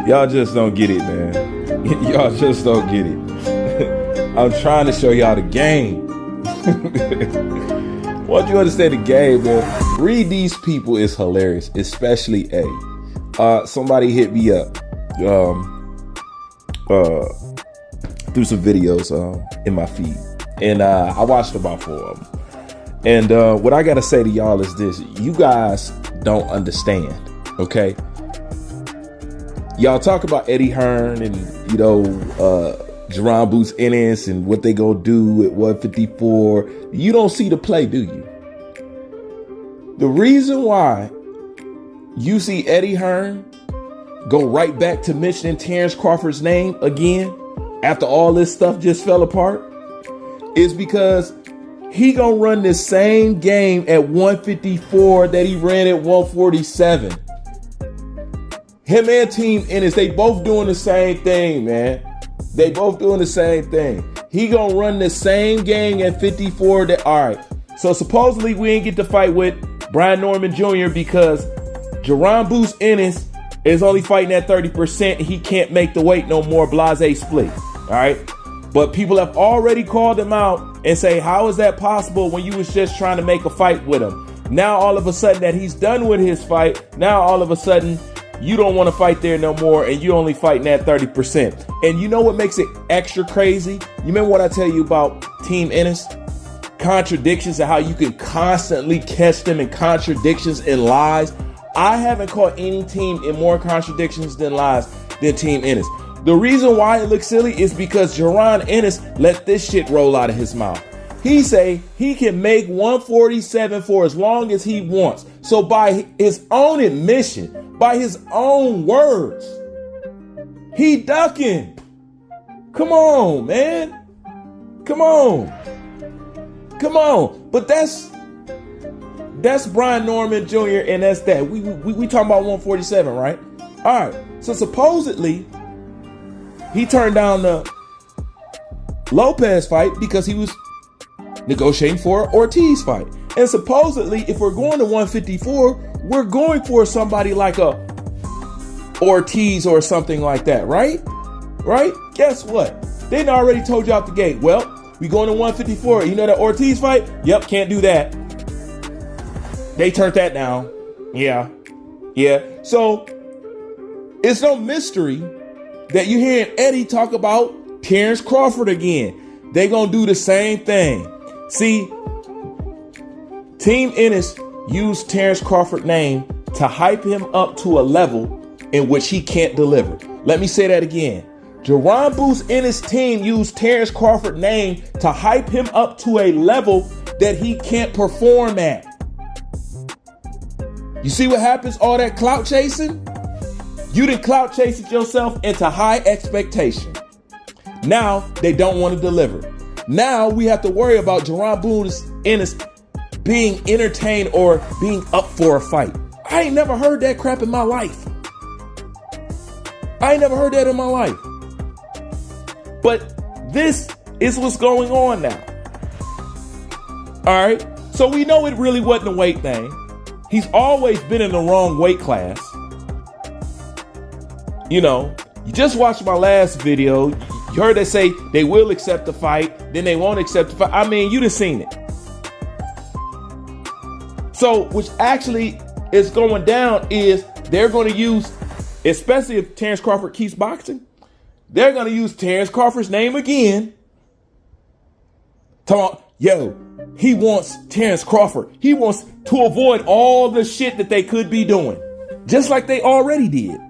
Y'all just don't get it, man. Y'all just don't get it. I'm trying to show y'all the game. Once you understand the game, man, read these people is hilarious, especially A. Somebody hit me up through some videos in my feed, and I watched about 4 of them. And what I gotta say to y'all is this: you guys don't understand, okay? Y'all talk about Eddie Hern and Jerron Boots Ennis and what they gonna do at 154. You don't see the play, do you? The reason why you see Eddie Hern go right back to mentioning Terence Crawford's name again after all this stuff just fell apart is because he gonna run the same game at 154 that he ran at 147. Him and Team Ennis, they both doing the same thing, man. They both doing the same thing. He gonna run the same game at 54. All right. So supposedly we ain't get to fight with Brian Norman Jr. because Jerron Boots Ennis is only fighting at 30%. He can't make the weight no more. Blase split. All right. But people have already called him out and say, how is that possible when you was just trying to make a fight with him? Now all of a sudden that he's done with his fight, now all of a sudden you don't want to fight there no more and you only fighting at 30%. And you know what makes it extra crazy? You remember what I tell you about Team Ennis? Contradictions and how you can constantly catch them in contradictions and lies. I haven't caught any team in more contradictions than lies than Team Ennis. The reason why it looks silly is because Jerron Ennis let this shit roll out of his mouth. He say he can make 147 for as long as he wants. So by his own admission, by his own words, he ducking. Come on, man. Come on. Come on. But that's Brian Norman Jr. and that's that. We talking about 147, right? All right. So supposedly he turned down the Lopez fight because he was negotiating for an Ortiz fight. And supposedly, if we're going to 154, we're going for somebody like a Ortiz or something like that, right? Right? Guess what? They done already told you out the gate. Well, we going to 154. You know that Ortiz fight? Yep, can't do that. They turned that down. Yeah. So it's no mystery that you're hearing Eddie talk about Terence Crawford again. They gonna do the same thing. See, Team Ennis used Terence Crawford's name to hype him up to a level in which he can't deliver. Let me say that again. Jerron Boots Ennis' team used Terence Crawford's name to hype him up to a level that he can't perform at. You see what happens? All that clout chasing? You done clout chased yourself into high expectation. Now they don't want to deliver. Now we have to worry about Jerron Boots Ennis being entertained or being up for a fight. I ain't never heard that crap in my life. I ain't never heard that in my life. But this is what's going on now. All right. So we know it really wasn't a weight thing. He's always been in the wrong weight class. You know, you just watched my last video. You heard they say they will accept the fight, then they won't accept the fight. I mean, you done seen it. So, which actually is going down is they're going to use, especially if Terence Crawford keeps boxing, they're going to use Terence Crawford's name again. Talk, yo, he wants Terence Crawford. He wants to avoid all the shit that they could be doing, just like they already did.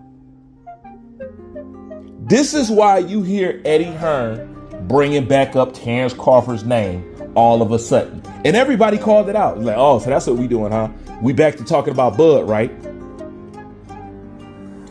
This is why you hear Eddie Hern bringing back up Terence Crawford's name all of a sudden. And everybody called it out. Like, oh, so that's what we doing, huh? We back to talking about Bud, right?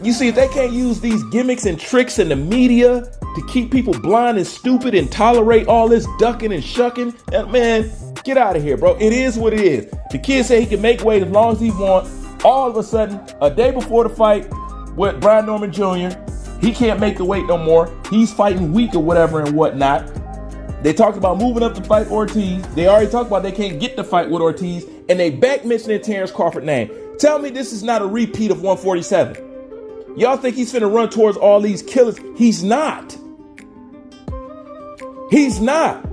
You see, if they can't use these gimmicks and tricks in the media to keep people blind and stupid and tolerate all this ducking and shucking, man, get out of here, bro. It is what it is. The kid said he can make weight as long as he wants. All of a sudden, a day before the fight with Brian Norman Jr., he can't make the weight no more. He's fighting weak or whatever and whatnot. They talked about moving up to fight Ortiz. They already talked about they can't get the fight with Ortiz. And they back mentioning Terence Crawford's name. Tell me this is not a repeat of 147. Y'all think he's finna run towards all these killers? He's not. He's not.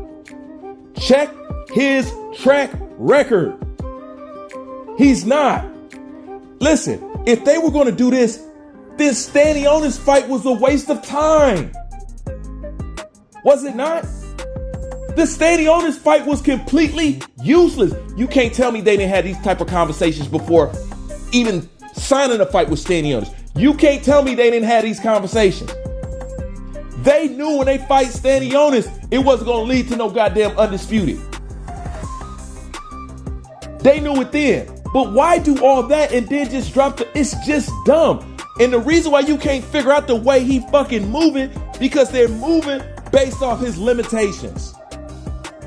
Check his track record. He's not. Listen, if they were going to do this Stanionis fight was a waste of time. Was it not? The Stanionis fight was completely useless. You can't tell me they didn't have these type of conversations before even signing a fight with Stanionis. You can't tell me they didn't have these conversations. They knew when they fight Stanionis, it wasn't going to lead to no goddamn undisputed. They knew it then. But why do all that and then just drop it's just dumb. And the reason why you can't figure out the way he fucking moving, because they're moving based off his limitations.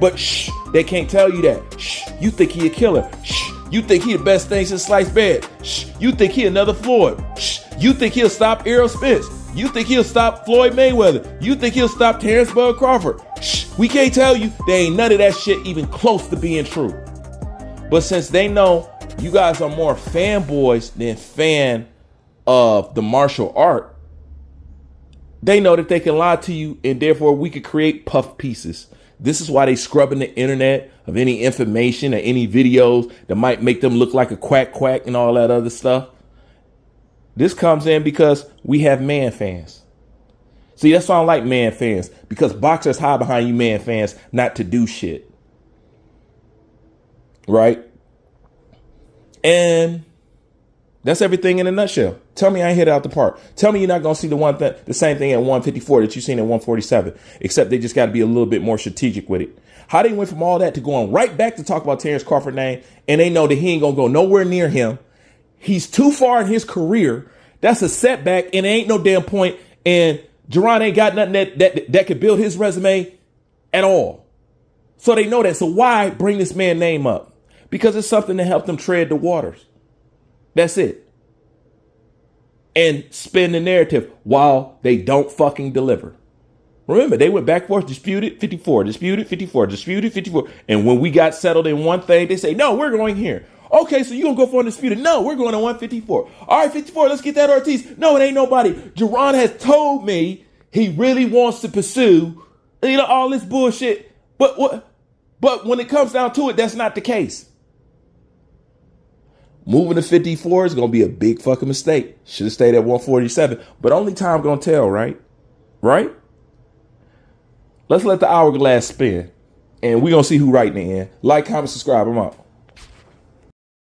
But shh, they can't tell you that. Shh, you think he a killer. Shh, you think he the best thing since sliced bread. Shh, you think he another Floyd. Shh, you think he'll stop Errol Spence. You think he'll stop Floyd Mayweather. You think he'll stop Terence Crawford. Shh, we can't tell you. There ain't none of that shit even close to being true. But since they know you guys are more fanboys than fan of the martial art, they know that they can lie to you, and therefore we could create puff pieces. This is why they scrubbing the internet of any information or any videos that might make them look like a quack and all that other stuff. This comes in because we have man fans. See, that's why I don't like man fans, because boxers hide behind you man fans not to do shit. Right? And that's everything in a nutshell. Tell me I ain't hit it out the park. Tell me you're not going to see the same thing at 154 that you seen at 147, except they just got to be a little bit more strategic with it. How they went from all that to going right back to talk about Terence Crawford name, and they know that he ain't going to go nowhere near him. He's too far in his career. That's a setback, and there ain't no damn point. And Jerron ain't got nothing that could build his resume at all. So they know that. So why bring this man's name up? Because it's something to help them tread the waters. That's it. And spin the narrative while they don't fucking deliver. Remember, they went back and forth, disputed 54, disputed 54, disputed 54. And when we got settled in one thing, they say, no, we're going here. Okay, so you gonna go for undisputed? No, we're going to 154. All right, 54, let's get that Ortiz. No, it ain't nobody. Jerron has told me he really wants to pursue, all this bullshit. But when it comes down to it, that's not the case. Moving to 54 is going to be a big fucking mistake. Should have stayed at 147, but only time going to tell, right? Right? Let's let the hourglass spin, and we're going to see who right in the end. Like, comment, subscribe. I'm out.